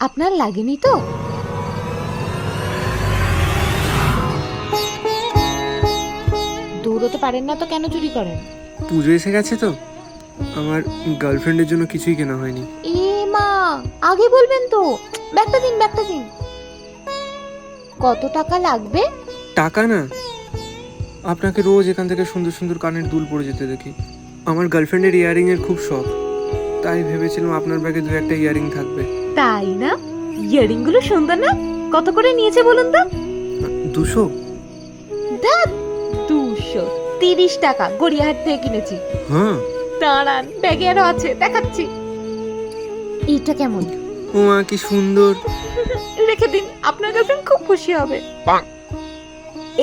আপনার লাগেনি তো? দৌড়তে পারেন না তো কেন চুরি করেন? পুজো এসে গেছে তো, আমার গার্লফ্রেন্ডের জন্য কিছুই কেনা হয়নি। এ মা, আগে বলবেন তো। ব্যাগটা দিন, ব্যাগটা দিন। কত টাকা লাগবে? টাকা না, আপনাকে রোজ এখান থেকে সুন্দর সুন্দর কানের দুল পরে যেতে দেখি। আমার গার্লফ্রেন্ডের ইয়ারিং এর খুব শখ, তাই ভেবেছিলাম আপনার ব্যাগে দু একটা ইয়ারিং থাকবে। তাই না? ইয়ারিং গুলো সুন্দর না? কত করে নিয়েছে বলুন তো? 200? ধ্যাৎ, 230 টাকা গড়িয়াহাট থেকে কিনেছি। হ্যাঁ। দাঁড়ান, ব্যাগে আরো আছে, দেখাচ্ছি। এইটা কেমন? ও মা, কি সুন্দর। রেখে দিন, আপনার গার্লফ্রেন্ড খুব খুশি হবে।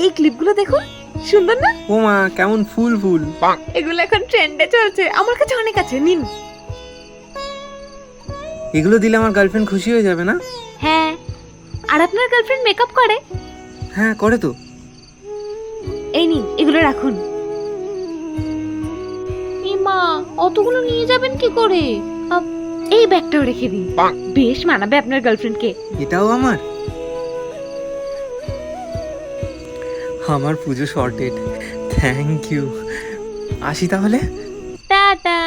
এই ক্লিপগুলো দেখুন, সুন্দর না? ও মা, কেমন ফুল ফুল। এগুলো এখন ট্রেন্ডে চলছে, আমার কাছে অনেক আছে, নিন। এগুলো দিলে আমার গার্লফ্রেন্ড খুশি হয়ে যাবে না? হ্যাঁ, আর আপনার গার্লফ্রেন্ড মেকআপ করে? হ্যাঁ, করে তো। এই নিন, এগুলো রাখুন। মা, অতগুলো নিয়ে যাবেন কি করে? এই ব্যাগটাও রেখে দিন, বেশ মানাবে আপনার গার্লফ্রেন্ডকে। এটাও আমার। আমার পুজো সর্টেড, থ্যাংক ইউ। আসি তাহলে। টাটা।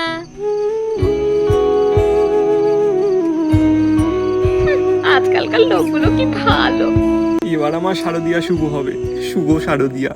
আজকালকার লোকগুলো কি ভালো। এবার আমার শারদিয়া শুভ হবে, শুভ শারদিয়া।